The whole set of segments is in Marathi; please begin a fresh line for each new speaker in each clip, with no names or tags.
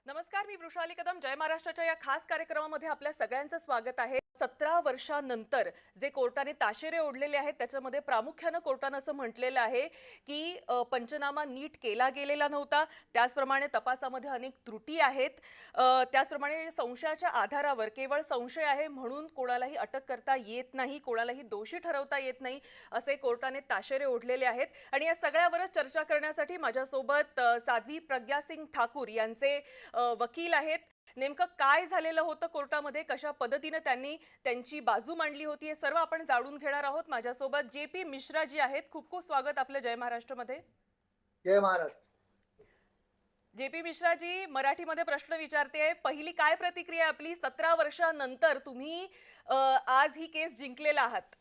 नमस्कार, मी वृषाली कदम. जय महाराष्ट्राच्या या खास कार्यक्रमामध्ये आपल्या सगळ्यांचं स्वागत आहे. 17 वर्षांनंतर जे कोर्टाने ताशेरे ओढलेले आहेत त्याच्यामध्ये प्रामुख्याने कोर्टाने असं म्हटलेलं आहे की पंचनामा नीट केला गेलेला नव्हता. त्याचप्रमाणे तपासामध्ये अनेक त्रुटी आहेत. त्याचप्रमाणे संशयाच्या आधारावर केवळ संशय आहे म्हणून कोणालाही अटक करता येत नाही, कोणालाही दोषी ठरवता येत नाही असे कोर्टाने ताशेरे ओढलेले आहेत. आणि या सगळ्यावरच चर्चा करण्यासाठी माझ्यासोबत साध्वी प्रज्ञा सिंग ठाकूर यांचे वकील आहेत. नेमकं काय झालेलं होतं कोर्टामध्ये, कशा पद्धतीने त्यांनी त्यांची बाजू मांडली होती, हे सर्व आपण जाणून घेणार आहोत. माझ्यासोबत जेपी मिश्रा जी आहेत. खूप खूप स्वागत आपलं जय महाराष्ट्रमध्ये.
जय महाराष्ट्र.
जेपी मिश्रा जी, मराठीमध्ये प्रश्न विचारते. पहिली काय प्रतिक्रिया आपली? 17 वर्षांनंतर तुम्ही आज ही केस जिंकलेला आहात.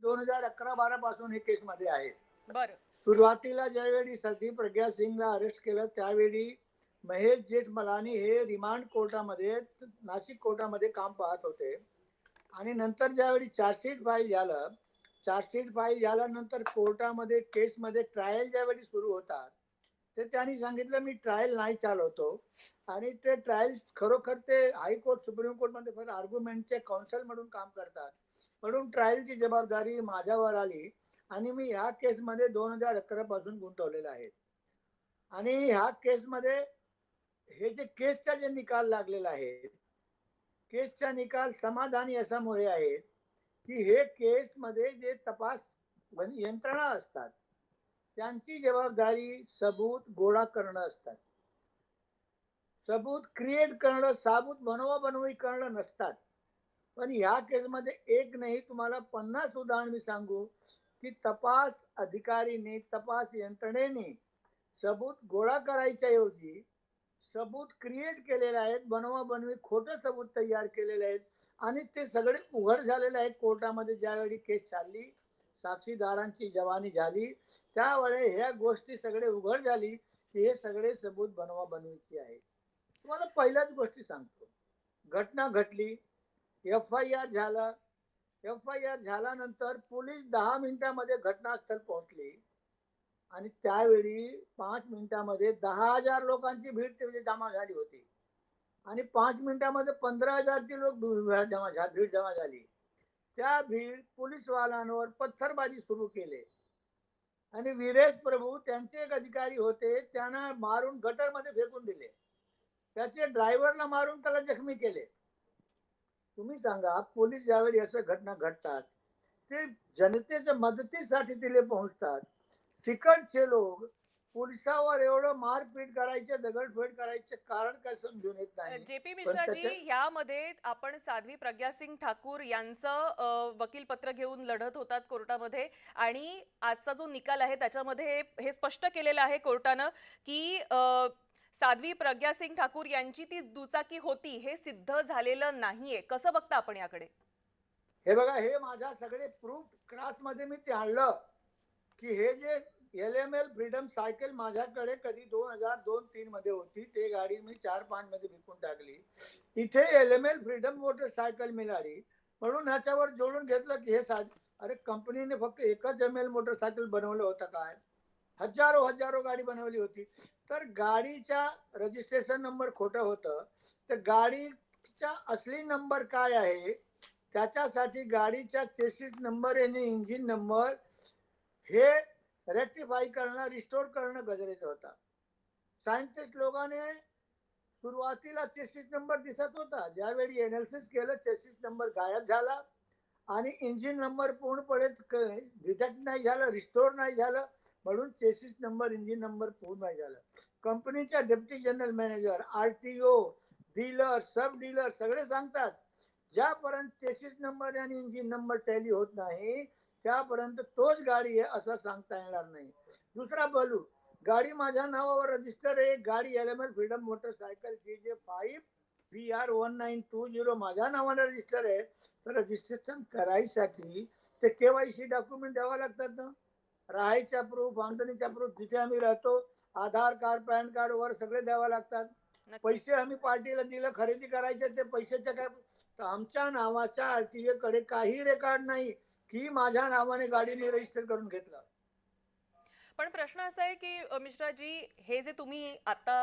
2011-12 पासून हे केस मध्ये आहे.
बरं.
सुरुवातीला ज्यावेळी साध्वी प्रज्ञा सिंगला अरेस्ट केलं त्यावेळी महेश जेठमलानी हे रिमांड कोर्टामध्ये नाशिक कोर्टामध्ये काम पाहत होते. आणि नंतर ज्यावेळी चार्जशीट फाईल झाल्यानंतर कोर्टामध्ये केसमध्ये ट्रायल ज्यावेळी सुरू होतात ते त्यांनी सांगितलं मी ट्रायल नाही चालवतो. आणि ते ट्रायल खरोखर ते हायकोर्ट सुप्रीम कोर्टमध्ये फक्त आर्ग्युमेंटचे काउन्सिल म्हणून काम करतात. म्हणून ट्रायलची जबाबदारी माझ्यावर आली आणि मी ह्या केसमध्ये 2011 पासून गुंतवलेला आहे. आणि ह्या केसमध्ये हे जे केसचा जे निकाल लागलेला आहे, केसचा निकाल समाधानी अशामुळे आहे की हे केसमध्ये जे तपास यंत्रणा असतात त्यांची जबाबदारी सबूत गोळा करणं असतात. सबूत क्रिएट करणं, साबूत बनवाबनवी करणं नसतात. पण ह्या केसमध्ये एक नाही तुम्हाला 50 उदाहरण मी सांगू की तपास अधिकारीने, तपास यंत्रणेने सबूत गोळा करायच्या ऐवजी सबूत क्रिएट केलेले आहेत, बनवाबनवी खोटं सबूत तयार केलेले आहेत. आणि ते सगळे उघड झालेले आहेत कोर्टामध्ये. ज्यावेळी केस चालली, साक्षीदारांची जवानी झाली, त्यावेळी ह्या गोष्टी सगळे उघड झाली की हे सगळे सबूत बनवाबनवीची आहे. तुम्हाला पहिल्याच गोष्टी सांगतो. घटना घडली, FIR झालं. FIR झाल्यानंतर पोलीस 10 मिनिटांमध्ये घटनास्थळ पोहोचले आणि त्यावेळी 5 मिनिटांमध्ये 10,000 लोकांची भीड जमा झाली होती. आणि 5 मिनिटांमध्ये 15,000 लोक भीड जमा झाली. त्या भीड पोलीसवाल्यांवर पत्थरबाजी सुरू केले आणि वीरेश प्रभू त्यांचे एक अधिकारी होते, त्यांना मारून गटरमध्ये फेकून दिले. त्याचे ड्रायव्हरला मारून त्याला जखमी केले. तुम्ही सांगा, पोलीस ज्यावेळी असं घटना घडतात ते जनतेच्या मदतीसाठी तिथे पोहोचतात. तिकडचे लोक पोलिसावर एवढं मारपीट करायचे, दगडफेड करायचे कारण काय समजून येत नाही.
जेपी मिश्रा जी, यामध्ये आपण साध्वी प्रज्ञा सिंग ठाकूर यांचं वकीलपत्र घेऊन लढत होतात कोर्टामध्ये. आणि आजचा जो निकाल आहे त्याच्यामध्ये हे स्पष्ट केलेलं आहे कोर्टानं की साध्वी प्रज्ञा सिंग ठाकूर यांची ती दुचाकी होती हे सिद्ध झालेलं नाहीये. कसं बघता आपण याकडे?
हे बघा, हे माझ्या सगळे प्रूफ क्लासमध्ये मी ते आणलं की हे जे LML फ्रीडम सायकल माझ्याकडे कधी 2002-3 मध्ये होती, ते गाडी मी 4-5 मध्ये विकून टाकली. इथे LML फ्रीडम मोटरसायकल मिळाली म्हणून ह्याच्यावर जोडून घेतलं की हे अरे कंपनीने फक्त एकच ML मोटरसायकल बनवलं होतं काय? हजारो गाडी बनवली होती. तर गाडीचा रजिस्ट्रेशन नंबर खोटं होतं. तर गाडीचा असली नंबर काय आहे त्याच्यासाठी गाडीचा चेसिस नंबर आणि इंजिन नंबर हे रेक्टिफाई करणं, रिस्टोर करणं गरजेचं होतं. सायंटिस्ट लोकांनी सुरुवातीला चेसिस नंबर दिसत होता, ज्यावेळी एनालिसिस केलं चेसिस नंबर गायब झाला आणि इंजिन नंबर पूर्णपणे डिटेक्ट नाही झालं, रिस्टोर नाही झालं. म्हणून चेसिस नंबर, इंजिन नंबर पूर्ण नाही झालं. कंपनीच्या deputy general manager, RTO, dealer, sub dealer सगळे सांगतात ज्यापर्यंत चेसिस नंबर आणि इंजिन नंबर टॅली होत नाही त्यापर्यंत तोच गाडी आहे असं सांगता येणार नाही. दुसरा बोलू, गाडी माझ्या नावावर रजिस्टर आहे. गाडी LML freedom motorcycle GJ5 VR1920 माझ्या नावाने रजिस्टर आहे. तर रजिस्ट्रेशन करायसाठी ते KYC डॉक्युमेंट द्यावं लागतात ना. राहायचा प्रूफ, आमदनीचा प्रूफ, जिथे आम्ही राहतो, आधार कार्ड, पॅन कार्ड वर सगळे द्यावं लागतात. पैसे आम्ही पार्टीला दिलं खरेदी करायचे, ते पैशाच्या काय, तर आमच्या नावाच्या RTA कडे काही रेकॉर्ड नाही की माझ्या नावाने गाडी मी रजिस्टर करून घेतलं.
पण प्रश्न असा आहे की मिश्राजी, हे जे तुम्ही आता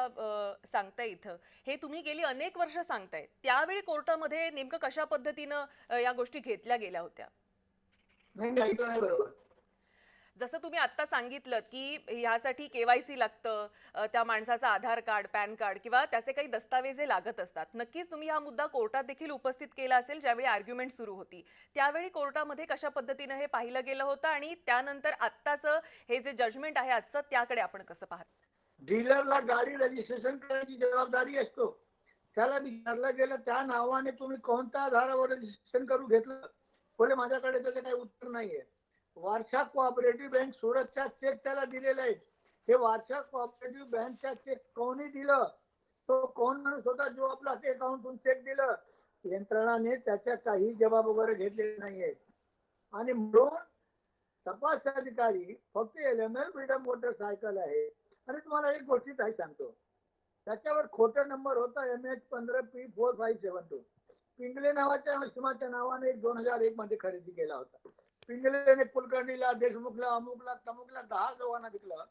सांगताय इथं, हे तुम्ही गेली अनेक वर्ष सांगताय. त्यावेळी कोर्टामध्ये नेमकं कशा पद्धतीनं या गोष्टी घेतल्या गेल्या होत्या?
नाही नाही, ऐकलं नाही बरोबर.
जसं तुम्ही आत्ता सांगितलं की ह्यासाठी केवायसी लागतं, त्या माणसाचं आधार कार्ड, पॅन कार्ड किंवा त्याचे काही दस्तावेजे लागत असतात. नक्कीच तुम्ही हा मुद्दा कोर्टात देखील उपस्थित केला असेल ज्यावेळी आर्ग्युमेंट सुरू होती. त्यावेळी कोर्टामध्ये कशा पद्धतीनं हे पाहिलं गेलं होतं आणि त्यानंतर आत्ताचं हे जे जजमेंट आहे आजचं, त्याकडे आपण कसं पाहता?
डीलरला गाडी रजिस्ट्रेशन करायची जबाबदारी असतो. त्याला विचारलं गेलं त्या नावाने तुम्ही कोणत्या आधारावर रजिस्ट्रेशन करून घेतलं, बोले माझ्याकडे त्याचं काही उत्तर नाहीये. वारसा कोऑपरेटिव्ह बँक सुरतचा चेक त्याला दिलेला आहे. हे वारसा कोऑपरेटिव्ह बँकचा चेक कोणी दिलं, तो कोण म्हणत होता जो आपला अकाउंटून चेक दिलं, यंत्रणाने त्याच्या काही जबाब वगैरे घेतलेले नाहीये. आणि म्हणून तपास अधिकारी फक्त LML फ्रीडम मोटरसायकल आहे. आणि तुम्हाला एक गोष्टी काय सांगतो, त्याच्यावर खोटा नंबर होता MH15P4572. पिंगले नावाच्या इसमाच्या नावाने 2001 मध्ये खरेदी केला होता. पिंगलेने कुलकर्णीला, देशमुखला, अमुकला तमुकला 10 लोकांना विकलं.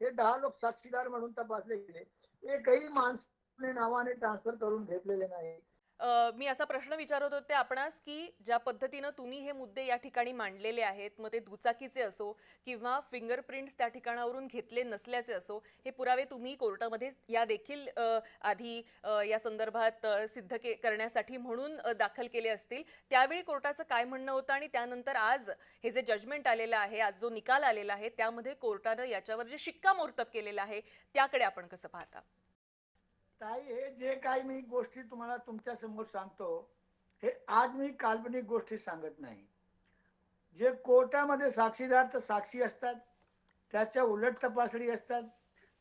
हे 10 लोक साक्षीदार म्हणून तपासले गेले. एकही माणसाने नावाने ट्रान्सफर करून घेतलेले नाही.
मी असा प्रश्न विचारत होते आपणास की ज्या पद्धतीनं तुम्ही हे मुद्दे या ठिकाणी मांडलेले आहेत, मग ते दुचाकीचे असो किंवा फिंगरप्रिंट्स त्या ठिकाणावरून घेतले नसल्याचे असो, हे पुरावे तुम्ही कोर्टामध्ये या देखील आधी या संदर्भात करण्यासाठी म्हणून दाखल केले असतील. त्यावेळी कोर्टाचं काय म्हणणं होतं आणि त्यानंतर आज हे जे जजमेंट आलेलं आहे, आज जो निकाल आलेला आहे, त्यामध्ये कोर्टानं याच्यावर जे शिक्कामोर्तब केलेलं आहे त्याकडे आपण कसं पाहता?
ताई, हे जे काही मी गोष्टी तुम्हाला तुमच्या समोर सांगतो, हे आज मी काल्पनिक गोष्टी सांगत नाही. जे कोर्टामध्ये साक्षीदार तर साक्षी असतात, त्याच्या उलट तपासणी असतात,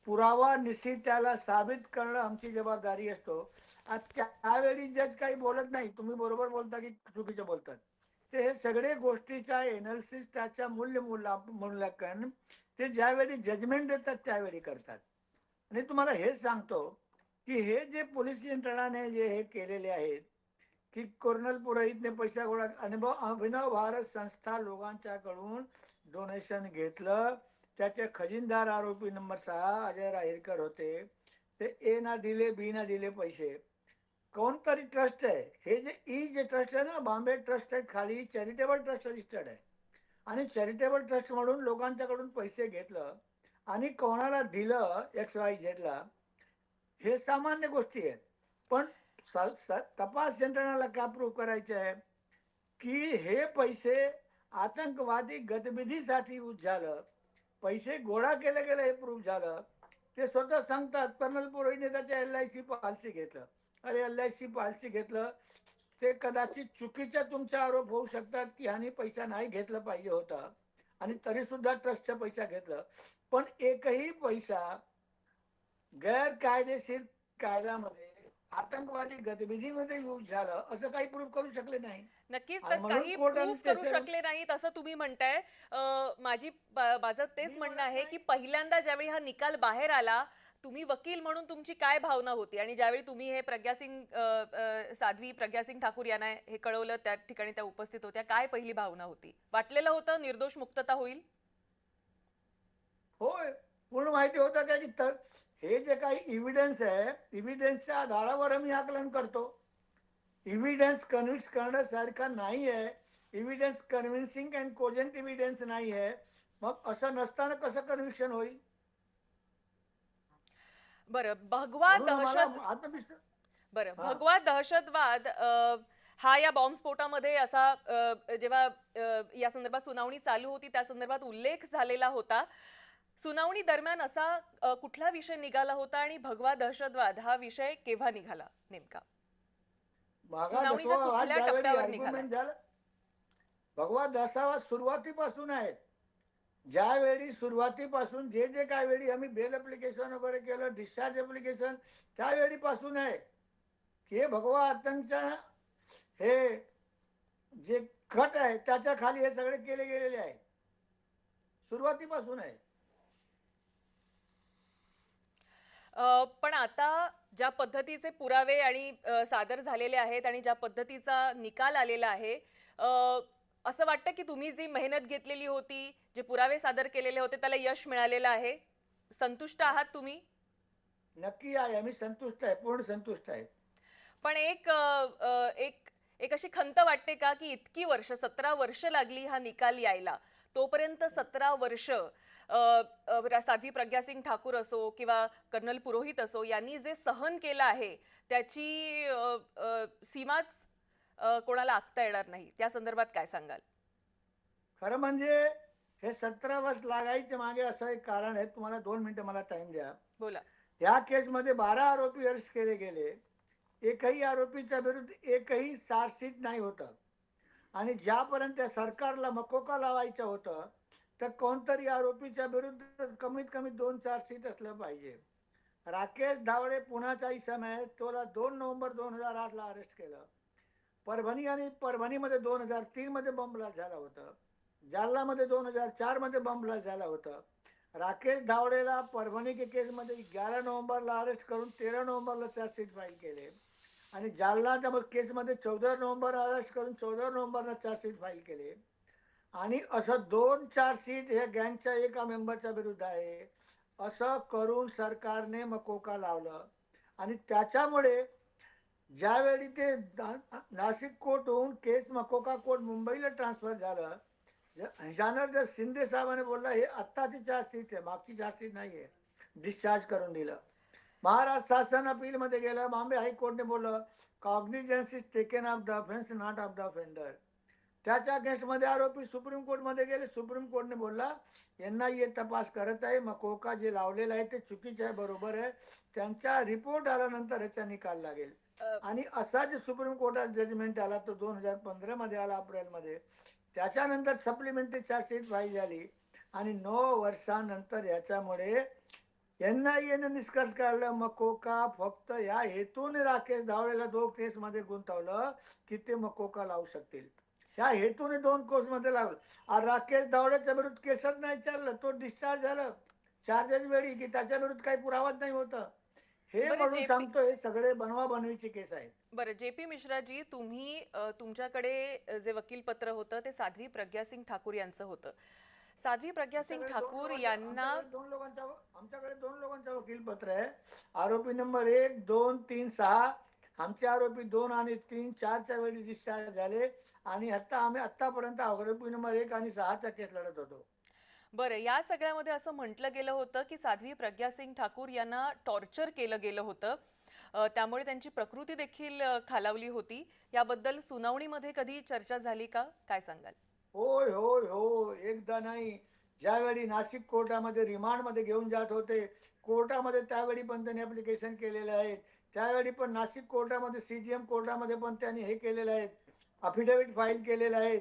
पुरावा निश्चित त्याला साबित करणं आमची जबाबदारी असतो. त्यावेळी जज काही बोलत नाही, तुम्ही बरोबर बोलता की चुकीचं बोलतात, ते हे सगळे गोष्टीचा एनालिसिस, त्याच्या मूल्यांकन ते ज्यावेळी जजमेंट देतात त्यावेळी करतात. आणि तुम्हाला हे सांगतो की हे जे पोलीस यंत्रणाने जे हे केलेले आहेत की कर्नल पुरोहितने पैसा गोळा, अभिनव भारत संस्था लोकांच्याकडून डोनेशन घेतलं. त्याचे खजिनदार आरोपी नंबर 6 अजय राहिरकर होते. ते ए ना दिले, बी ना दिले पैसे. कोणतरी ट्रस्ट आहे, हे जे ट्रस्ट आहे ना, बॉम्बे ट्रस्ट आहे, खाली चॅरिटेबल ट्रस्ट रजिस्टर्ड आहे. आणि चॅरिटेबल ट्रस्ट म्हणून लोकांच्याकडून पैसे घेतलं आणि कोणाला दिलं XYZ ला, हे सामान्य गोष्टी आहेत. पण तपास यंत्रणाला का प्रूव्ह करायचे आहे की हे पैसे आतंकवादी गतिविधीसाठी यूज झालं, पैसे गोळा केले गेले हे प्रूव्ह झालं. ते स्वतः सांगतात कर्नल पुरोहितने त्याच्या LIC पॉलिसी घेतलं. अरे LIC पॉलिसी घेतलं ते कदाचित चुकीच्या तुमचे आरोप होऊ शकतात की ह्याने पैसा नाही घेतला पाहिजे होता आणि तरी सुद्धा ट्रस्टचा पैसा घेतलं. पण एकही पैसा गैरकायदेशीर कायद्यामध्ये आतंकवादी गतिविधीमध्ये यूज झालं असं काही प्रूव्ह करू शकले नाही.
नक्कीच, तर काही प्रूफ करू शकले नाहीत असं तुम्ही म्हणताय. माझं तेच म्हणणं आहे की पहिल्यांदा ज्यावेळी हा निकाल बाहेर आला, तुम्ही वकील म्हणून तुमची काय भावना होती आणि ज्यावेळी तुम्ही हे साध्वी प्रज्ञासिंग ठाकूर यांना हे कळवलं, त्या ठिकाणी त्या उपस्थित होत्या, काय पहिली भावना होती? वाटलेलं होतं निर्दोष मुक्तता होईल?
होय, पूर्ण माहिती होतं का की हे जे काही इव्हिडन्स आहे, इव्हिडन्सच्या आधारावर आम्ही आकलन करतो. इव्हिडन्स कन्व्हिन्स करण्यासारखा नाही आहे, इव्हिडन्स कन्व्हिन्सिंग अँड कोजंट इव्हिडन्स नाही आहे. मग असं नसताना कसं कन्व्हिक्शन होईल?
बरं, भगवा दहशतवाद हा या बॉम्बस्फोटामध्ये असा जेव्हा या संदर्भात सुनावणी चालू होती त्या संदर्भात उल्लेख झालेला होता. सुनावणी दरम्यान असा कुठला विषय निघाला होता आणि भगवा दहशतवाद हा विषय केव्हा निघाला नेमका? सुनावणीच्या कुठल्या टप्प्यावर निघाला?
भगवा दहशतवाद सुरुवातीपासून आहे. ज्यावेळी सुरुवातीपासून जे जे काही वेळी आम्ही बेल ऍप्लिकेशन वगैरे केलं, डिस्चार्ज ऍप्लिकेशन, त्यावेळीपासून आहे की हे भगवा आतंकच्या हे जे कट आहे त्याच्या खाली हे सगळे केले गेलेले आहे. सुरुवातीपासून आहे.
पण आता ज्या पद्धतीचे पुरावे आणि सादर झालेले आहेत आणि ज्या पद्धतीचा निकाल आलेला आहे, असं वाटतं की तुम्ही जी मेहनत घेतलेली होती, जे पुरावे सादर केलेले होते त्याला यश मिळालेलं आहे? संतुष्ट आहात तुम्ही?
नक्की आहे, आम्ही संतुष्ट आहे, पूर्ण संतुष्ट आहे.
पण एक एक अशी खंत वाटते का की इतकी वर्ष 17 वर्ष लागली हा निकाल यायला, तोपर्यंत 17 वर्ष साध्वी प्रज्ञा सिंग ठाकूर असो किंवा कर्नल पुरोहित असो यांनी जे सहन केलं आहे त्याची सीमाच कोणाला आखता येणार नाही. त्या संदर्भात काय सांगाल?
खरं म्हणजे हे 17 वर्ष लागायचे मागे असं एक कारण आहे. तुम्हाला 2 मिनिटं मला टाइम द्या.
बोला.
या केसमध्ये 12 आरोपी अरेस्ट केले गेले. एकही आरोपीच्या विरुद्ध एकही चार्जशीट नाही होतं. आणि ज्यापर्यंत त्या सरकारला मकोका लावायचं होतं, तर कोणतरी आरोपीच्या विरुद्ध कमीत कमी 2 चार्जशीट असलं पाहिजे. राकेश धावडे पुण्याचा इसम आहे, त्याला 2 नोव्हेंबर 2008ला अरेस्ट केलं. परभणीमध्ये 2003 मध्ये बॉम्ब ब्लास्ट झाला होता. जालनामध्ये 2004 मध्ये बॉम्ब ब्लास्ट झाला होता. राकेश धावडेला परभणी के केसमध्ये 11 नोव्हेंबरला अरेस्ट करून 13 नोव्हेंबरला चार्जशीट फाईल केले आणि जालनाच्या केसमध्ये 14 नोव्हेंबर अरेस्ट करून 14 नोव्हेंबरला चार्जशीट फाईल केले. आणि असं 2 चार्जशीट हे गँगच्या एका मेंबरच्या विरुद्ध आहे असं करून सरकारने मकोका लावलं. आणि त्याच्यामुळे ज्यावेळी ते नाशिक कोर्टहून केस मकोका कोर्ट मुंबईला ट्रान्सफर झालं, त्यानंतर शिंदे साहेबांनी बोलला हे आत्ताची चार्जशीट आहे, मागची चार्जशीट नाही आहे, डिस्चार्ज करून दिलं. महाराष्ट्र शासन अपीलमध्ये गेलं. बॉम्बे हायकोर्टने बोललं cognisance is taken of the offence not of the offender. त्याच्या अगेन्स्टमध्ये आरोपी सुप्रीम कोर्टमध्ये गेले. सुप्रीम कोर्टने बोलला NIA तपास करत आहे, मकोका जे लावलेलं आहे ते चुकीचं आहे, बरोबर आहे, त्यांचा रिपोर्ट आल्यानंतर ह्याचा निकाल लागेल. आणि असा जे सुप्रीम कोर्टात जजमेंट आला तो 2015 मध्ये आला, एप्रिलमध्ये. त्याच्यानंतर सप्लिमेंटरी चार्जशीट फाईल झाली आणि 9 वर्षानंतर याच्यामुळे NIA ने निष्कर्ष काढला मकोका फक्त या हेतूने राकेश धावडेला 2 केसमध्ये गुंतवलं की ते मकोका लावू शकतील. या हेतूने 2 केसमध्ये लावलं. आणि राकेश धावडेच्या विरुद्ध केसच नाही चाललं, तो डिस्चार्ज झालं चार्जेस वेळी की त्याच्या विरुद्ध काही पुरावाच नाही होतं. हे
बरं
म्हणून
JP
सांगतो हे सगळे बनवाबनवीची केस आहेत.
बरं JP मिश्राजी, तुम्ही तुमच्याकडे जे वकीलपत्र होतं ते साध्वी प्रज्ञा सिंग ठाकूर यांचं होतं. साध्वी प्रज्ञा सिंग ठाकूर यांना
आमच्याकडे 2 लोकांचं वकीलपत्र आहे. आरोपी नंबर 1, 2, 3, 6. आमचे आरोपी 2 आणि 3, 4च्या वेळी डिस्चार्ज झाले आणि आम्ही आतापर्यंत आरोपी नंबर 1 आणि 6चा केस लढत होतो.
बरं, या सगळ्यामध्ये असं म्हटलं गेलं होतं की साध्वी प्रज्ञा सिंग ठाकूर यांना टॉर्चर केलं गेलं होतं, त्यामुळे त्यांची प्रकृती देखील खालावली होती. याबद्दल सुनावणीमध्ये कधी चर्चा झाली का? काय सांगाल?
होय होय हो, एकदा नाही. ज्यावेळी नाशिक कोर्टामध्ये रिमांडमध्ये घेऊन जात होते, कोर्टामध्ये त्यावेळी पण त्यांनी ऍप्लिकेशन केलेले आहेत. त्यावेळी पण नाशिक कोर्टामध्ये CGM कोर्टामध्ये पण त्यांनी हे केलेलं आहे, अफिडेव्हिट फाईल केलेलं आहे.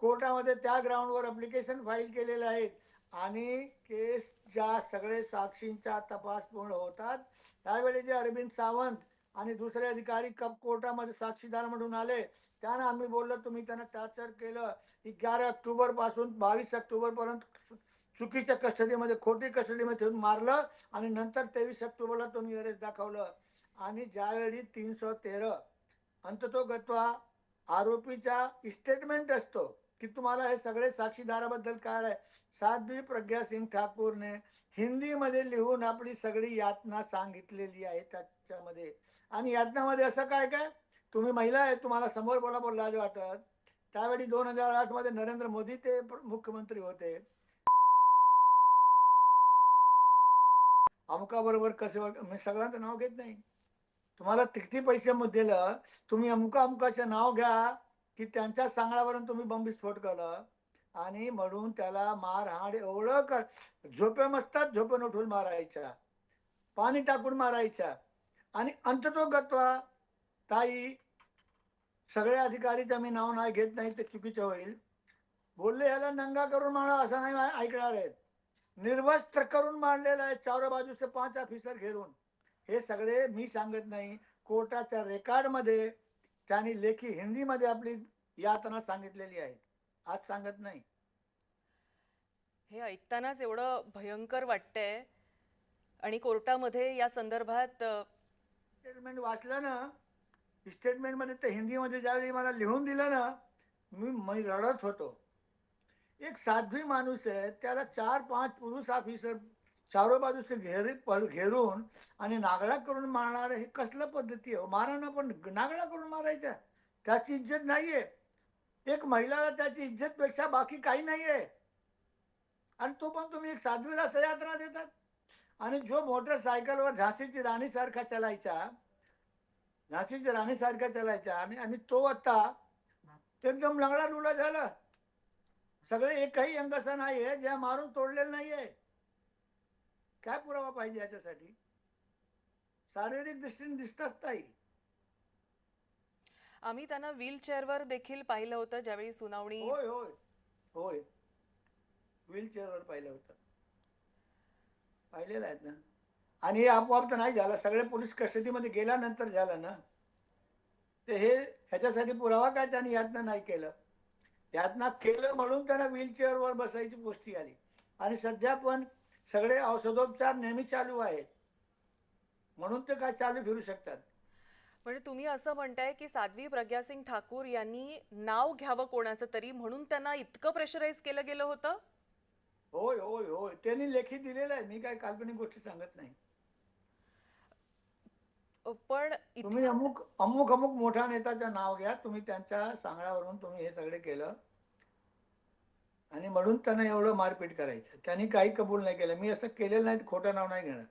कोर्टामध्ये त्या ग्राउंडवर ऍप्लिकेशन फाईल केलेलं आहे. आणि केसच्या सगळे साक्षींचा तपास पूर्ण होतात त्यावेळी जे अरविंद सावंत आणि दुसरे अधिकारी कोर्टामध्ये साक्षीदार म्हणून आले, त्यांना आम्ही बोललो तुम्ही त्यांना टॉर्चर केलं. 11 ऑक्टोबर पासून 22 ऑक्टोबर पर्यंत चुकीच्या कस्टडीमध्ये, खोटी कस्टडीमध्ये ठेवून मारलं आणि नंतर 23 ऑक्टोबरला तुम्ही अरेस्ट दाखवलं. आणि ज्यावेळी 313 अंततोगत्वा आरोपीचा स्टेटमेंट असतो की तुम्हाला हे सगळे साक्षीदाराबद्दल काय आहे, साध्वी प्रज्ञा सिंग ठाकूरने हिंदीमध्ये लिहून आपली सगळी यातना सांगितलेली आहे त्याच्यामध्ये. आणि यातनामध्ये असं काय काय, तुम्ही महिला आहे, तुम्हाला समोर बोला वाटत. त्यावेळी 2008 मध्ये नरेंद्र मोदी ते मुख्यमंत्री होते. अमुकाबरोबर कसे, मी सगळ्यांचं नाव घेत नाही. तुम्हाला किती पैसे दिलं, तुम्ही अमुकाचं नाव घ्या की त्यांच्या सांगण्यावरून तुम्ही बॉम्बस्फोट केलं आणि म्हणून त्याला मारहाण एवढं कर. झोपे मस्तात झोपेन उठून मारायच्या, पाणी टाकून मारायच्या. आणि अंततोगत्वा ताई, सगळे अधिकारीचं मी नाव नाही घेत नाही, ते चुकीचं होईल. बोलले याला नंगा करून मारा असं नाही ऐकणार आहेत. निर्वस्त्र करून मारलेला आहे, चार बाजूचे 5 ऑफिसर घेरून. हे सगळे मी सांगत नाही, कोर्टाच्या रेकॉर्डमध्ये त्यांनी लेखी हिंदीमध्ये आपली यातना सांगितलेली आहे, आज सांगत नाही.
हे ऐकतानाच एवढं भयंकर वाटतंय. आणि कोर्टामध्ये या संदर्भात
स्टेटमेंट वाचलं ना, स्टेटमेंटमध्ये ते हिंदीमध्ये ज्यावेळी मला लिहून दिलं ना, मी रडत होतो. एक साध्वी माणूस आहे, त्याला 4-5 पुरुष ऑफिसर चारो बाजूसे घेरून आणि नागडा करून मारणार, हे कसलं पद्धती आहे? मारा ना, पण नागडा करून मारायचा. त्याची इज्जत नाहीये. एक महिलाला त्याची इज्जत पेक्षा बाकी काही नाहीये. आणि तो पण तुम्ही एक साध्वीला सयात्रा देतात. आणि जो मोटरसायकलवर झाशीची राणी सारखा चालायचा, झाशीची राणी सारखा चालायचा, आणि आणि तो आता एकदम लंगडा लुला झाला. सगळे एकही अंग असा नाहीये ज्या मारून तोडलेलं नाहीये. काय पुरावा पाहिजे याच्यासाठी? शारीरिक दृष्टीने दिसतात ताई.
आम्ही त्यांना व्हीलचेअरवर देखील पाहिलं होतं ज्यावेळी सुनावणी.
होय होय होय, व्हीलचेअरवर पाहिलं होतं, पाहिलेलं आहेत ना. आणि हे आपोआप तर नाही झालं, सगळे पोलीस कस्टडीमध्ये गेल्यानंतर झालं ना. ते हे ह्याच्यासाठी पुरावा काय त्यांनी यातना नाही केलं. यातना केलं म्हणून त्यांना व्हीलचेअरवर बसायची गोष्टी आली. आणि सध्या पण सगळे औषधोपचार नेहमी चालू आहेत, म्हणून ते काय चालू फिरू शकतात.
म्हणजे तुम्ही असं म्हणताय की साध्वी प्रज्ञासिंग ठाकूर यांनी नाव घ्यावं कोणाचं तरी म्हणून त्यांना इतकं प्रेशराईज केलं गेलं होतं?
होय होय होय, त्यांनी लेखी दिलेलं आहे. मी काय काल्पनिक गोष्टी सांगत नाही.
पण
तुम्ही अमुक अमुक अमुक मोठ्या नेत्याचं नाव घ्या, तुम्ही त्यांच्या सांगण्यावरून तुम्ही हे सगळे केलं, आणि म्हणून त्यांना एवढं मारपीट करायचं. त्यांनी काही कबूल नाही केलं. मी असं केलेलं नाही, खोटं नाव नाही घेणार.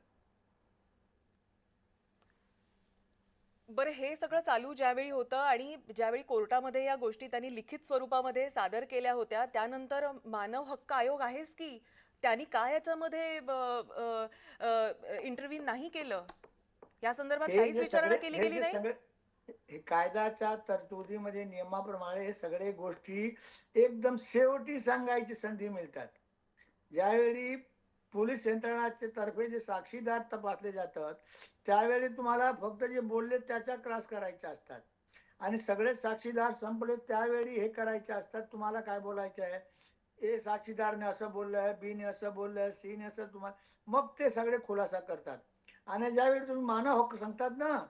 बरं, हे सगळं चालू ज्यावेळी होतं आणि ज्यावेळी कोर्टामध्ये या गोष्टी त्यांनी लिखित स्वरूपामध्ये सादर केल्या होत्या, त्यानंतर मानव हक्क आयोग आहेच की, त्यांनी काय याच्यामध्ये इंटरव्ह्यू नाही केलं? या संदर्भात
हे
काहीच
जे
विचारणा
सगळे
केली
हे
गेली
जे
नाही?
सगळे हे कायद्याच्या तरतुदीमध्ये नियमाप्रमाणे हे सगळे गोष्टी एकदम शेवटी सांगायची संधी मिळतात. ज्यावेळी पोलीस यंत्रणाच्या तर्फे जे साक्षीदार तपासले जातात, त्यावेळी तुम्हाला फक्त जे बोलले त्याच्या क्रॉस करायचे असतात. आणि सगळे साक्षीदार संपले त्यावेळी हे करायचे असतात, तुम्हाला काय बोलायचं आहे, ए साक्षीदारने असं बोललंय, बी ने असं बोललंय, सी ने असं, तुम्हाला मग ते सगळे खुलासा करतात. आणि ज्यावेळी तुम्ही मानव हक्क सांगतात ना,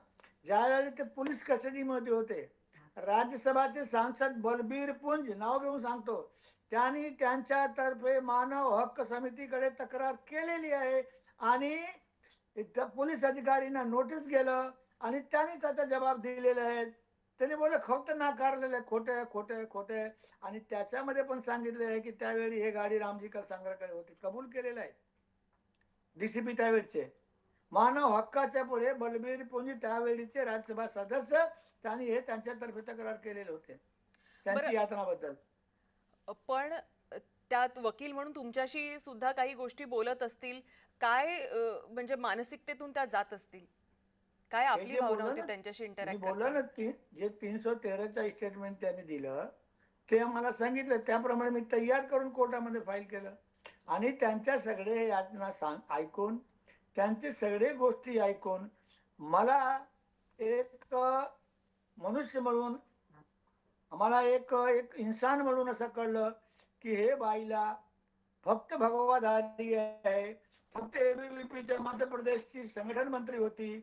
ज्यावेळी ते पोलीस कस्टडीमध्ये होते, राज्यसभाचे सांसद बलबीर पुंज, नाव घेऊन सांगतो, त्यांनी त्यांच्यातर्फे मानव हक्क समितीकडे तक्रार केलेली आहे. आणि पोलीस अधिकाऱ्यांना नोटीस गेलं आणि त्यांनी त्याचा जबाब दिलेला आहे. त्याने बोलले फक्त नाकारलेलं आहे, खोटं खोटं खोटं. आणि त्याच्यामध्ये पण सांगितलं आहे की त्यावेळी हे गाडी रामजी कलसांगरकडे होती, कबूल केलेलं आहे डीसीपी त्यावेळचे. मानव हक्काच्या पुढे बलबीर पुंज त्यावेळीचे राज्यसभा सदस्य, त्यांनी हे त्यांच्यातर्फे तक्रार केलेले होते
बरं,
त्यांची यातनाबद्दल.
पण त्यात वकील म्हणून तुमच्याशी सुद्धा काही गोष्टी बोलत असतील, काय म्हणजे मानसिकतेतून त्या जात असतील? काय
हे
आपली
जे
भावना
बोललो
होती
ना,
त्यांच्याशी
मी
इंटरॅक्ट
बोललो
करताना?
ना, जे 313चं स्टेटमेंट त्यांनी दिलं ते मला सांगितलं, त्याप्रमाणे मी तयार करून कोर्टामध्ये फाईल केलं. आणि त्यांच्या सगळे यातना ऐकून, त्यांचे सगळे गोष्टी ऐकून मला एक मनुष्य म्हणून, आम्हाला एक एक इन्सान म्हणून असं कळलं की हे बाईला फक्त भगवाधारी आहे. फक्त एबीव्हीपीच्या मध्य प्रदेशची संघटन मंत्री होती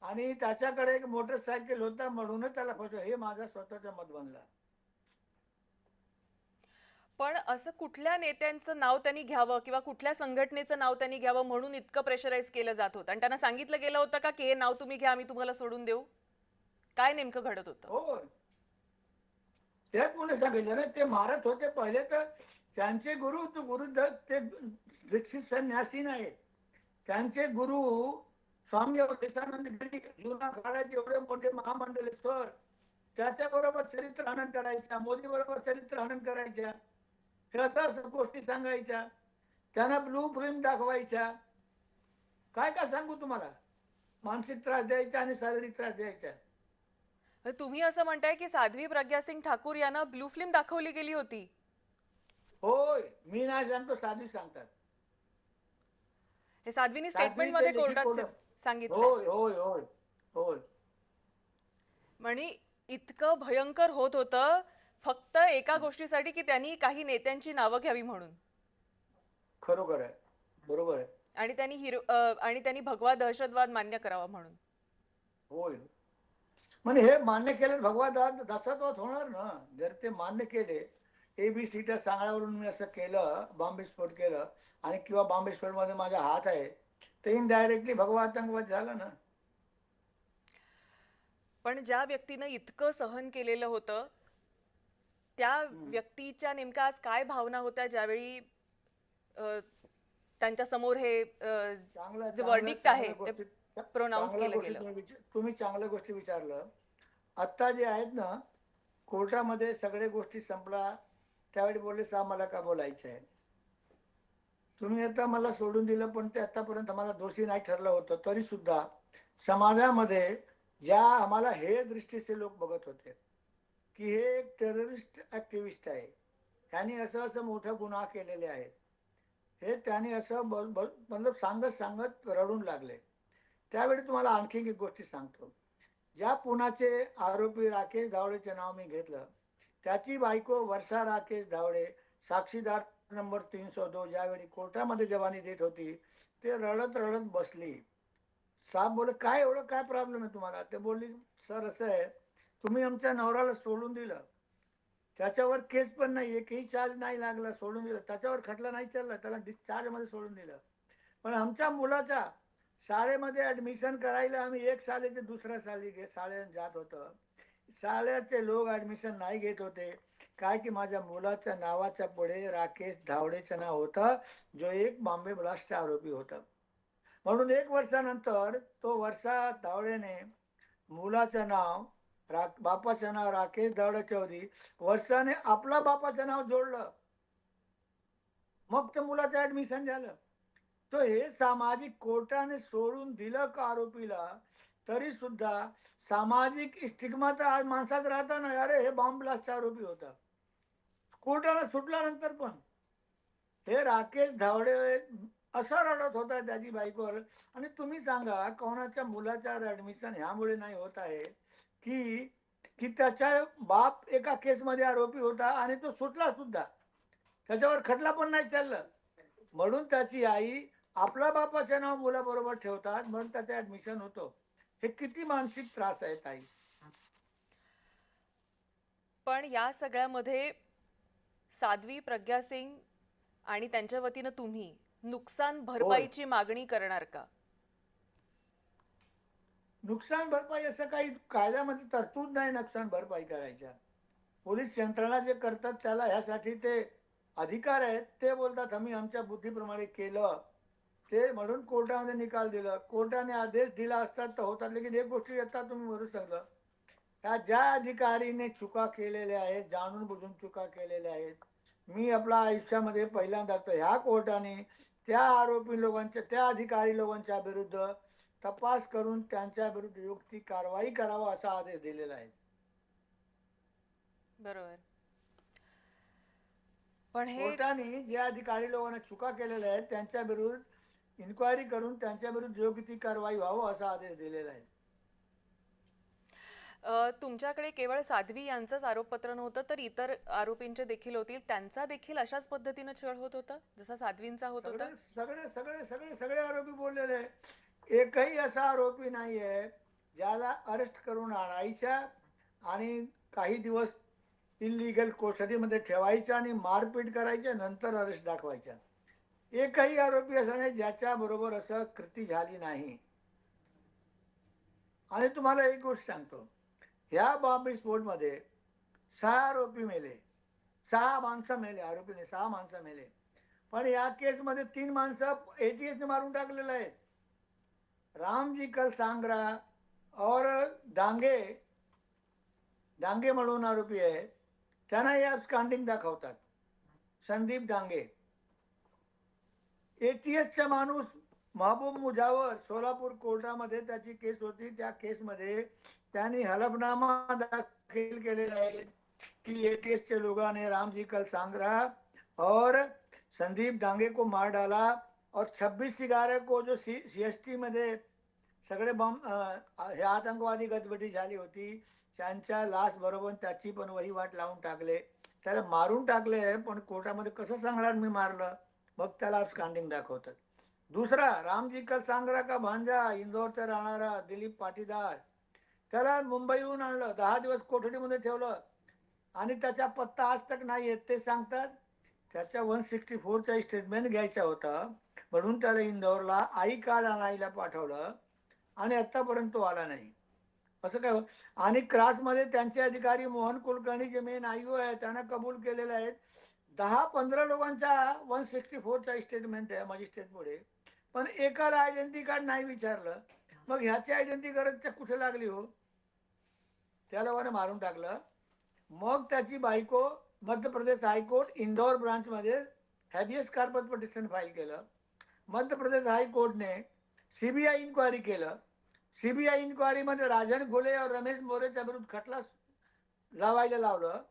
आणि त्याच्याकडे एक मोटरसायकल होता म्हणूनच त्याला फसवलं, हे माझा स्वतःचा मत बनला.
पण असं कुठल्या नेत्यांचं नाव त्यांनी घ्यावं किंवा कुठल्या संघटनेचं नाव त्यांनी घ्यावं म्हणून इतकं प्रेशराईज केलं जात होतं? आणि त्यांना सांगितलं गेलं होतं का की हे नाव तुम्ही घ्या, आम्ही तुम्हाला सोडून देऊ? काय नेमकं घडत होतं?
हो, ते कोणी सांगितलं ना, ते मारत होते पहिले. तर त्यांचे गुरु ते दीक्षित संन्यासी नाहीत. त्यांचे गुरु स्वामी विवेकानंद गिरी, जुना काळात एवढे मोठे महामंडलेश्वर, त्याच्या बरोबर चरित्र हनन करायच्या, मोदी बरोबर चरित्र हनन करायच्या, हे असं गोष्टी सांगायच्या, त्यांना ब्लू फिल्म दाखवायच्या. काय काय सांगू तुम्हाला, मानसिक त्रास द्यायचा आणि शारीरिक त्रास द्यायचा.
तुम्ही असं म्हणताय की साध्वी प्रज्ञासिंग ठाकूर यांना ब्लू फिल्म दाखवली गेली होती?
होय, मी नाही सांगतो, साधू सांगतात.
हे साध्वीनी
साध्वी
स्टेटमेंटमध्ये
ते लिखित
कोर्टात
कोर्ट.
सांगितलंय.
होय होय होय होय.
म्हणजे इतकं भयंकर होत होतं फक्त एका गोष्टीसाठी की त्यांनी काही नेत्यांची नावं घ्यावी म्हणून.
खरोखर आहे, बरोबर आहे.
आणि त्यांनी आणि त्यांनी भगवा दहशतवाद मान्य करावा म्हणून.
होय. म्हणजे हे मान्य केलं भगवा दहशतवाद होणार ना जर ते मान्य केले. ABCच्या सांगण्यावरून मी असं केलं, बॉम्बस्फोट केलं आणि किंवा बॉम्बस्फोट मध्ये माझा हात आहे, तर इनडायरेक्टली भगवा आतंकवाद झाला ना.
पण ज्या व्यक्तीनं इतकं सहन केलेलं होतं त्या
हम्म.
व्यक्तीच्या नेमक्या आज काय भावना होत्या ज्यावेळी अ, त्यांच्या समोर हे
चांगल्या
जे
चांगल्या
वर्डिक्ट आहे
चांगल्या
ते
गोष्टी
प्रोनाऊन्स
चांगल्या
केलं
गोष्टी
गेलं.
तुम्ही चांगल्या गोष्टी विचारलं. आत्ता जे आहेत ना, कोर्टामध्ये सगळ्या गोष्टी संपला, त्यावेळी बोलले साहेब मला का बोलायचं आहे. तुम्ही आता मला सोडून दिलं, पण ते आतापर्यंत मला दोषी नाही ठरलं होतं, तरी सुद्धा समाजामध्ये ज्या आम्हाला हे दृष्टीचे लोक बघत होते की हे एक टेररिस्ट ऍक्टिव्हिस्ट आहे, त्यांनी असं असं मोठं गुन्हा केलेले आहेत, हे त्यांनी असं मतलब सांगत सांगत रडून लागले. त्यावेळी तुम्हाला आणखी एक गोष्टी सांगतो. ज्या पुण्याचे आरोपी राकेश धावडेचे नाव मी घेतलं, त्याची बायको वर्षा राकेश धावडे साक्षीदार नंबर 302 ज्यावेळी कोर्टामध्ये जबानी देत होती, ते रडत रडत बसली. साहेब बोले काय एवढं काय प्रॉब्लेम आहे तुम्हाला. ते बोलली सर असं आहे, तुम्ही आमच्या नवऱ्याला सोडून दिलं, त्याच्यावर केस पण नाही, एकही चार्ज नाही लागला, सोडून दिलं, त्याच्यावर खटला नाही चालला, त्याला डिस्चार्ज मध्ये सोडून दिलं. पण आमच्या मुलाच्या शाळेमध्ये ऍडमिशन करायला आम्ही एक साली ते दुसऱ्या साली शाळेत जात होतं, शाळेचे लोक ऍडमिशन नाही घेत होते. काय की माझ्या मुलाच्या नावाच्या पुढे राकेश धावडेचं नाव होतं, जो एक बॉम्बे ब्लास्टचा आरोपी होता. म्हणून एक वर्षानंतर तो वर्षा धावडेने मुलाचं नाव बापाचं नाव राकेश धावडे चौधरी, वर्षाने आपला बापाचं नाव जोडलं, मग ते मुलाचं ऍडमिशन झालं. तो हे सामाजिक कोर्टाने सोडून दिलं का आरोपीला, तरी सुद्धा सामाजिक स्टिग्मा तर आज माणसात राहता ना, अरे हे बॉम्ब ब्लास्टचा आरोपी होता. कोर्टाने सुटल्यानंतर पण हे राकेश धावडे असा रडत होता त्याची बायकोवर. आणि तुम्ही सांगा कोणाच्या मुलाच्या ऍडमिशन ह्यामुळे नाही होत आहे की की त्याचा बाप एका केसमध्ये आरोपी होता आणि तो सुटला सुद्धा, त्याच्यावर खटला पण नाही चाललं, म्हणून त्याची आई आपला बापाचं नाव मुलाबरोबर ठेवतात, म्हणून त्याचं ऍडमिशन होतो. हे किती मानसिक त्रास आहे ताई.
पण या सगळ्यामध्ये साध्वी, प्रज्ञा सिंग आणि त्यांच्या वतीनं तुम्ही नुकसान
होय,
भरपाईची मागणी करणार का?
नुकसान भरपाई असं काही कायद्यामध्ये तरतूद नाही नुकसान भरपाई करायच्या. पोलीस यंत्रणा जे करतात त्याला ह्यासाठी ते अधिकार आहेत, ते बोलतात आम्ही आमच्या बुद्धीप्रमाणे केलं, ते म्हणून कोर्टामध्ये निकाल दिला. कोर्टाने आदेश दिला असतात तर होतात, लेकिन एक गोष्टी येतात तुम्ही म्हणू शकता, त्या ज्या अधिकारीने चुका केलेल्या आहेत, जाणून बुजून चुका केलेल्या आहेत, मी आपल्या आयुष्यामध्ये पहिल्यांदा तर ह्या कोर्टाने त्या आरोपी लोकांच्या, त्या अधिकारी लोकांच्या विरुद्ध तपास करून त्यांच्या विरुद्ध योग्य कारवाई करावा असा आदेश दिलेला आहे.
बरोबर. पण हे
कोर्टाने जे अधिकारी लोकांना चुका केलेल्या आहेत त्यांच्या विरुद्ध इन्क्वायरी करून त्यांच्या विरुद्ध योग्य ती कारवाई व्हावं असा आदेश दिलेला आहे.
तुमच्याकडे केवळ साध्वी यांचंच आरोपपत्र नव्हतं तर इतर आरोपींचे देखील होतील, त्यांचा देखील अशाच पद्धतीनं छळ होत होता जसा साध्वींचा होत
सगळे
होता?
सगळे सगळे सगळे सगळे आरोपी बोललेले आहे. एकही असा आरोपी नाही आहे ज्याला अरेस्ट करून आणायच्या आणि काही दिवस इलिगल कोठडीमध्ये ठेवायच्या आणि मारपीट करायच्या, नंतर अरेस्ट दाखवायच्या. एकही आरोपी असा नाही ज्याच्या बरोबर असं कृती झाली नाही. आणि तुम्हाला एक गोष्ट सांगतो, ह्या बॉम्ब मध्ये 6 आरोपी मेले, 6 माणसं मेले, आरोपीने 6 माणसं मेले. पण या केस मध्ये 3 माणसं ATS ने मारून टाकलेले आहेत. रामजी कल सांगरा और डांगे, डांगे म्हणून आरोपी आहे, त्यांना या स्कांडिंग दाखवतात. संदीप डांगे, ATSचा माणूस महबूब मुजावर सोलापूर कोर्टामध्ये त्याची केस होती, त्या केसमध्ये त्यांनी हलफनामा दाखल केलेला आहे कि ATS के लोगों ने रामजी कल सांगरा और संदीप डांगे को मार डाला और 26 को जो CST मध्ये सगळे बॉम्ब हे आतंकवादी गतबडी झाली होती, त्यांच्या लाश बरोबर त्याची पण वहिवाट लावून टाकले, त्याला मारून टाकले. पण कोर्टामध्ये कसं सांगणार मी मारलं, मग त्याला स्कांडिंग दाखवतात. दूसरा रामजी कल सांगरा का भांजा इंदौरचा राहणारा दिलीप पाटीदार, त्याला मुंबईहून आणलं, 10 दिवस कोठडीमध्ये ठेवलं आणि त्याचा पत्ता आज तक नाही येत. ते सांगतात त्याच्या 164चा स्टेटमेंट घ्यायचा होता, म्हणून त्याला इंदोरला आई कार्ड आणायला पाठवलं आणि आतापर्यंत तो आला नाही. असं काय आणि क्रासमध्ये त्यांचे अधिकारी मोहन कुलकर्णी जे मेन आयओ आहे त्यांना कबूल केलेले आहेत. 10-15 लोकांचा 164चा स्टेटमेंट आहे मजिस्ट्रेट पुढे, पण एकाला आयडेंटिटी कार्ड नाही विचारलं. मग ह्याची आयडेंटिटी गरज कुठे लागली हो? त्या लोकांनी मारून टाकलं. मग त्याची बायको मध्य प्रदेश हायकोर्ट इंदौर ब्रांचमध्ये हॅबियस कॉर्पस पिटिशन फाईल केलं. मध्य प्रदेश हायकोर्टने सीबीआय इन्क्वायरी केलं. सीबीआय इन्क्वायरीमध्ये राजन घोले और रमेश मोरेच्या विरुद्ध खटला लावायला लावलं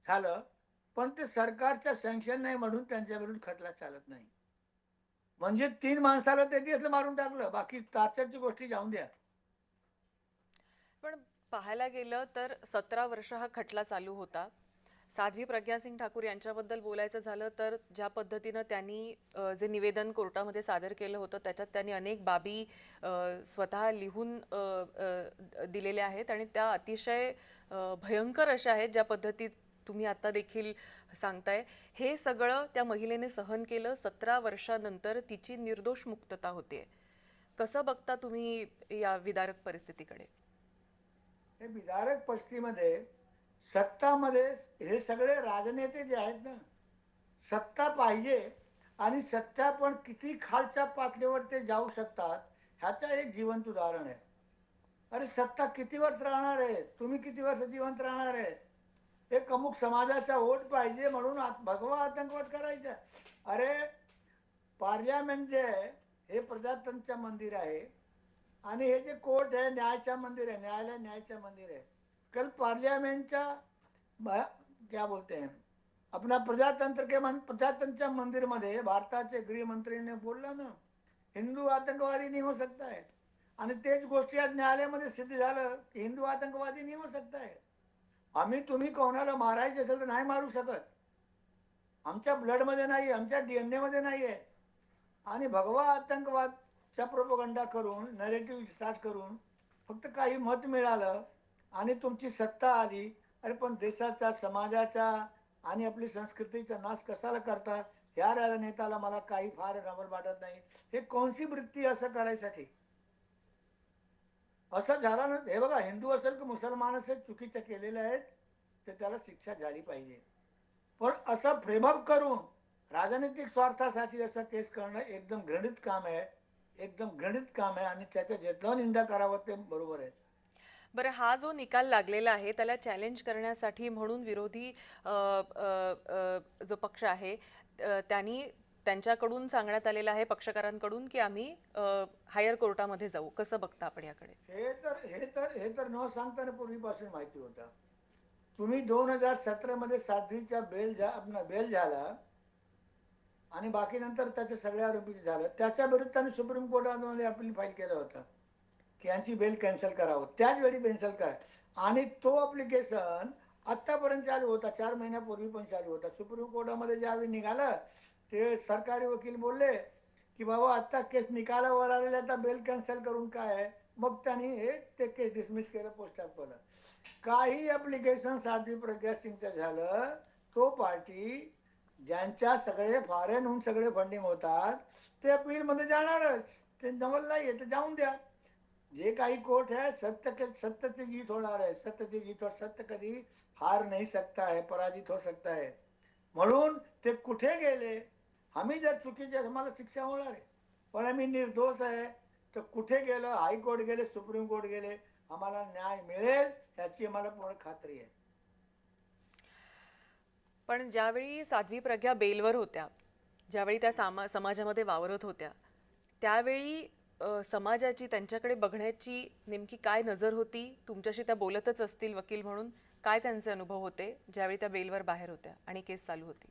झालं, पण ते सरकारच्या सँक्शन नाही म्हणून त्यांच्या विरुद्ध खटला चालत नाही. म्हणजे 3 माणसाला त्यांनी असं मारून टाकलं. बाकी टार्चरची गोष्टी जाऊन द्या.
पण पाहायला गेलं तर 17 वर्ष हा खटला चालू होता. साध्वी प्रज्ञा सिंग ठाकूर यांच्याबद्दल बोलायचं झालं तर ज्या पद्धतीनं त्यांनी जे निवेदन कोर्टामध्ये सादर केलं होतं त्याच्यात त्यांनी अनेक बाबी स्वतः लिहून दिलेल्या आहेत आणि त्या अतिशय भयंकर अशा आहेत ज्या पद्धतीत तुम्ही आता देखील सांगताय. हे सगळं त्या महिलेने सहन केलं. 17 वर्षानंतर तिची निर्दोष मुक्तता होते. कसं बघता तुम्ही या विदारक परिस्थितीकडे?
हे विदारक परिस्थितीमध्ये सत्तामध्ये हे सगळे राजनेते जे आहेत ना, सत्ता पाहिजे आणि सत्ता पण किती खालच्या पातळीवर ते जाऊ शकतात ह्याचं एक जिवंत उदाहरण आहे. अरे सत्ता किती वर्ष राहणार आहे? तुम्ही किती वर्ष जिवंत राहणार आहे? एक अमुक समाजाचा वोट पाहिजे म्हणून भगवा आतंकवाद करायचा. अरे पार्लमेंट जे आहे हे प्रजातंत्र मंदिर आहे आणि हे जे कोर्ट आहे न्यायाचा मंदिर आहे, न्यायालय न्यायाचा मंदिर आहे. कल पार्लियामेंटच्या क्या बोलते हैं अपना प्रजातंत्र मंदिर मध्ये भारताचे गृहमंत्रीने बोलला ना, हिंदू आतंकवादी नहीं हो सकता है. आणि तेच गोष्टी आज न्यायालयामध्ये सिद्ध झालं की हिंदू आतंकवादी नहीं हो सकता है. आम्ही तुम्ही कोणाला मारायचे असेल तर नाही मारू शकत. आमच्या ब्लडमध्ये नाही, आमच्या डीएनए मध्ये नाही आहे. आणि भगवा आतंकवादचा प्रोपगंडा करून नरेटिव्ह स्टार्ट करून फक्त काही मत मिळालं आणि तुमची सत्ता आली. अरे पण देशाचा समाजाचा आणि आपली संस्कृतीचा नाश कशाला करता? या राजनेत्याला मला काही फार नवल वाटत नाही. हे कोणती वृत्ती असं करायसाठी? असं झालं ना. हे बघा, हिंदू असेल की मुसलमान असेल चुकीच्या केलेल्या आहेत तर त्याला शिक्षा झाली पाहिजे. पण असं फ्रेमअप करून राजनैतिक स्वार्थासाठी असं केस करणं एकदम घृणित काम आहे. एकदम घृणित काम आहे आणि त्याचं जेथं निंदा करावं ते बरोबर आहे.
बरं, हा जो निकाल लागलेला आहे त्याला चॅलेंज करण्यासाठी म्हणून विरोधी जो पक्ष आहे त्यांनी त्यांच्याकडून सांगण्यात आलेलं आहे पक्षकारांकडून की आम्ही हायर कोर्टामध्ये जाऊ. कसं बघता आपण याकडे?
हे तर न सांगताना पूर्वीपासून माहिती होतं. तुम्ही 2017 मध्ये साध्वीचा बेल झाला आणि बाकी नंतर त्याच्या सगळ्या आरोपी झालं. त्याच्या विरुद्ध सुप्रीम कोर्टामध्ये अपील फाईल केलं होतं की यांची बेल कॅन्सल करावं. त्याच वेळी कॅन्सल करा आणि तो अप्लिकेशन आतापर्यंत चालू होता. 4 महिन्यापूर्वी पण चालू होता. सुप्रीम कोर्टामध्ये ज्यावेळी निघालं ते सरकारी वकील बोलले की बाबा आता केस निकालावर आलेला, आता बेल कॅन्सल करून काय आहे. मग त्यांनी हे ते केस डिसमिस केलं, पोस्ट केलं. काही ऍप्लिकेशन साध्वी प्रज्ञा सिंगचं झालं, तो पार्टी ज्यांच्या सगळे फॉरेनहून सगळे फंडिंग होतात ते अपील मध्ये जाणारच. ते जमल नाही तर जाऊन द्या. जे काही कोर्ट है सत्य जीत होणार आहे. सत्य जीत और सत्य कधी हार नहीं सकता है, पराजित हो सकता है. म्हणून ते कुठे गेले? आम्ही जर चुकीचे आम्हाला शिक्षा होणार आहे, पण आम्ही निर्दोष आहे तर कुठे गेलं? हायकोर्ट गेले, सुप्रीम कोर्ट गेले, आम्हाला न्याय मिळेल याची आम्हाला पूर्ण खात्री आहे.
पण ज्यावेळी साध्वी प्रज्ञा बेलवर होत्या, ज्यावेळी त्या समाजामध्ये वावरत होत्या, त्यावेळी समाजाची त्यांच्याकडे बघण्याची नेमकी काय नजर होती? तुमच्याशी त्या बोलतच असतील वकील म्हणून. काय त्यांचे अनुभव होते ज्यावेळी त्या बेलवर बाहेर होत्या आणि केस चालू होती?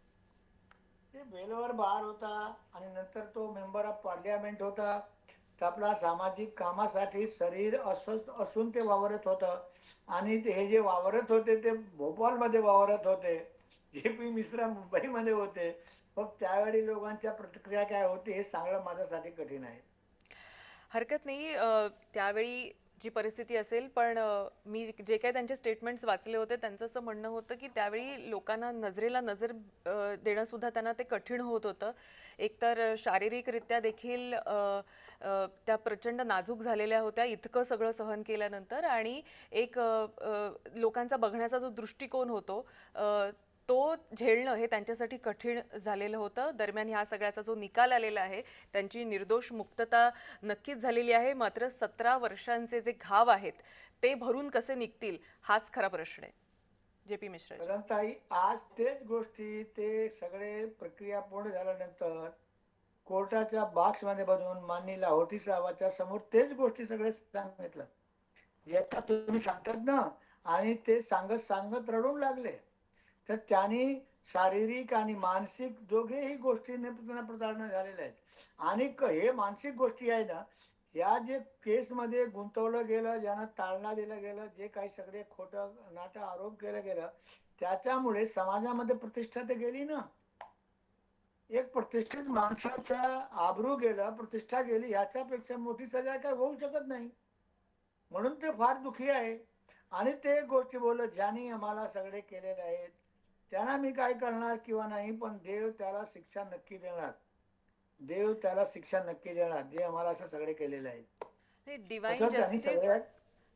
ते बेलवर बाहेर होता आणि नंतर तो मेंबर ऑफ पार्लियामेंट होता. तर आपला सामाजिक कामासाठी शरीर अस्वस्थ असून ते वावरत होतं. आणि हे जे वावरत होते ते भोपाळमध्ये वावरत होते. जे पी मिश्रा मुंबईमध्ये होते. मग त्यावेळी लोकांच्या प्रतिक्रिया काय होती हे सांगणं माझ्यासाठी कठीण आहे.
हरकत नाही. त्यावेळी जी परिस्थिती असेल, पण मी जे काही त्यांचे स्टेटमेंट्स वाचले होते त्यांचं असं म्हणणं होतं की त्यावेळी लोकांना नजरेला नजर देणं सुद्धा त्यांना ते कठीण होत होतं. एकतर शारीरिकरित्या देखील त्या प्रचंड नाजूक झालेल्या होत्या इतकं सगळं सहन केल्यानंतर, आणि एक लोकांचा बघण्याचा जो दृष्टिकोन होतो तो झेलणं हे त्यांच्यासाठी कठीण झालेलं होतं. दरम्यान ह्या सगळ्याचा जो निकाल आलेला आहे, त्यांची निर्दोष मुक्तता नक्कीच झालेली आहे. मात्र 17 वर्षांचे जे घाव आहेत ते भरून कसे निघतील हाच खरा प्रश्न आहे. जे.पी. मिश्राजी.
ताई, आज तेच गोष्टी ते सगळे प्रक्रिया पूर्ण झाल्यानंतर कोर्टाच्या बॉक्समध्ये बसून माननीय लाहोटी साहेबाच्या समोर तेच गोष्टी सगळे सांगितलं. याचा तुम्ही सांगतात ना, आणि ते सांगत सांगत रडून लागले. तर त्यांनी शारीरिक आणि मानसिक दोघेही गोष्टीने प्रतारणा झालेल्या आहेत. आणि हे मानसिक गोष्टी आहे ना, या जे केसमध्ये गुंतवलं गेलं, ज्यांना ताळना दिलं गेलं, जे काही सगळे खोटं नाटं आरोप केलं गेलं, त्याच्यामुळे समाजामध्ये प्रतिष्ठा तर गेली ना. एक प्रतिष्ठित माणसाचा आबरू गेलं, प्रतिष्ठा गेली, याच्यापेक्षा मोठी सजा काय होऊ शकत नाही. म्हणून ते फार दुखी आहे. आणि ते गोष्टी बोलत, ज्यांनी आम्हाला सगळे केलेले आहेत त्यांना मी काय करणार किंवा नाही, पण देव त्याला शिक्षा नक्की देणार. देव त्याला शिक्षा नक्की देणार, जे आम्हाला असं सगळे केलेले आहेत.
डिवाइन
असं त्यांनी
जस्टिस,
सगळ्यात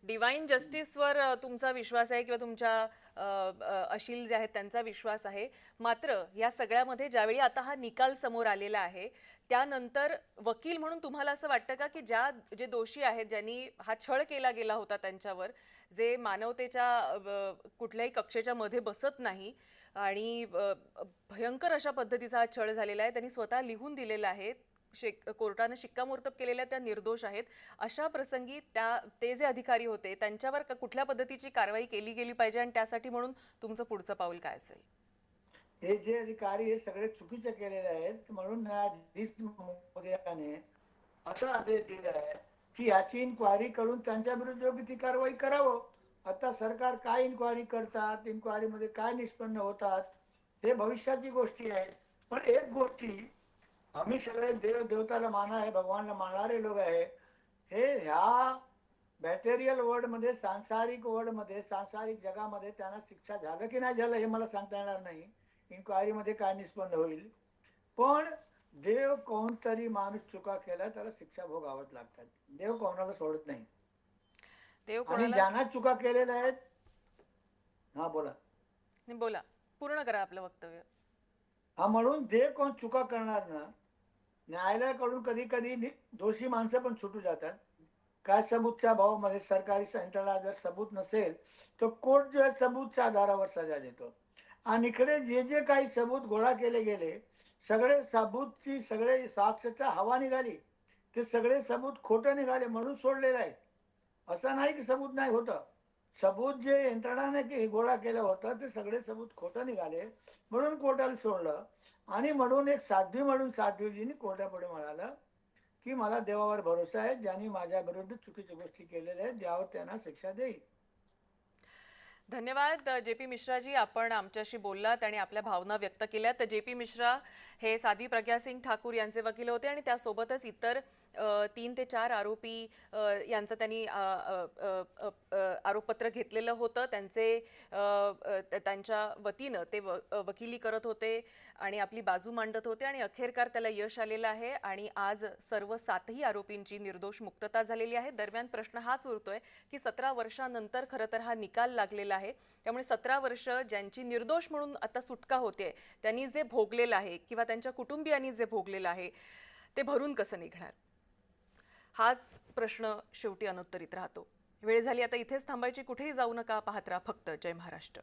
डिवाइन जस्टिसवर तुमचा विश्वास आहे किंवा तुमच्या अशील जे आहेत त्यांचा विश्वास आहे. मात्र या सगळ्यामध्ये ज्यावेळी आता हा निकाल समोर आलेला आहे त्यानंतर वकील म्हणून तुम्हाला असं वाटतं का की जे दोषी आहेत, ज्यांनी हा छळ केला गेला होता त्यांच्यावर, जे मानवतेच्या कुठल्याही कक्षेच्या मध्ये बसत नाही आणि भयंकर अशा पद्धतीचा हा छळ झालेला आहे, त्यांनी स्वतः लिहून दिलेला आहे, कोर्टाने शिक्कामोर्तब केलेल्या त्या निर्दोष आहेत, अशा प्रसंगी ते जे अधिकारी होते त्यांच्यावर कुठल्या पद्धतीची कारवाई केली गेली पाहिजे आणि त्यासाठी म्हणून तुमचं पुढचं पाऊल काय असेल?
हे जे अधिकारी हे सगळे चुकीचे केलेले आहेत, म्हणून न्यायाधीश महोदयाने असा आदेश दिला आहे की याची इन्क्वायरी करून त्यांच्या विरुद्ध योग्य ती कारवाई करावं. आता सरकार काय इन्क्वायरी करतात, इन्क्वायरी मध्ये काय निष्पन्न होतात, हे भविष्याची गोष्टी आहेत. पण एक गोष्टी, आम्ही सगळे देव देवताला माना आहे, भगवानला मानणारे लोक आहे. हे ह्या मॅटेरियल वर्ल्ड मध्ये, सांसारिक वर्ल्ड मध्ये, सांसारिक जगामध्ये त्यांना शिक्षा झालं की नाही झालं हे मला सांगता येणार नाही. इन्क्वायरी मध्ये काय निष्पन्न होईल, पण देव कोणतरी माणूस चुका केला त्याला शिक्षा भोगावत लागतात. देव कोणाला सोडत नाही.
देव
आणि
कोणाला
ज्यांना चुका केलेल्या आहेत, हा बोला.
बोला, पूर्ण करा आपलं वक्तव्य.
हा, म्हणून देव कोण चुका करणार ना, न्यायालयाकडून कधी कधी दोषी माणसं पण सुटू जातात. काय सबूतच्या भावामध्ये सरकारी यंत्रणा जर सबूत नसेल तर कोर्ट जो आहे सबूतच्या आधारावर सजा देतो. आणि इकडे जे जे काही सबूत गोळा केले गेले, सगळे सबूतची सगळे साक्षच्या हवा निघाली, ते सगळे सबूत खोटं निघाले म्हणून सोडलेलं आहे. असं नाही की सबूत नाही होतं. सबूत जे यंत्रणाने गोळा केलं होतं ते सगळे सबूत खोटं निघाले म्हणून कोर्टाला सोडलं. आणि म्हणून एक साध्वी म्हणून साध्वीजींनी कोर्टापुढे म्हणाला की मला देवावर भरोसा आहे, ज्यांनी माझ्या विरुद्ध चुकीच्या गोष्टी केलेल्या आहेत देव त्यांना शिक्षा देईल.
धन्यवाद जे.पी. मिश्राजी, आपण आमच्याशी बोललात आणि आपल्या भावना व्यक्त केल्यात. तर जे.पी. मिश्रा हे साध्वी प्रज्ञा सिंग ठाकूर यांचे वकील होते आणि त्यासोबतच इतर 3 ते 4 आरोपी यांचं त्यांनी आरोपपत्र घेतलेलं होतं. त्यांच्या वतीनं ते वकिली करत होते आणि आपली बाजू मांडत होते आणि अखेरकार त्याला यश आलेलं आहे आणि आज सर्व 7ही आरोपींची निर्दोष मुक्तता झालेली आहे. दरम्यान प्रश्न हाच उरतोय की 17 वर्षांनंतर खरं तर हा निकाल लागलेला आहे, त्यामुळे 17 वर्ष ज्यांची निर्दोष म्हणून आता सुटका होते त्यांनी जे भोगलेलं आहे किंवा त्यांच्या कुटुंबियांनी जे भोगलेलं आहे ते भरून कसं निघणार, हाच प्रश्न शेवटी अनुत्तरित राहतो. वेळ झाली आता इथेच थांबायची, कुठेही जाऊ नका, पाहत राहा फक्त जय महाराष्ट्र.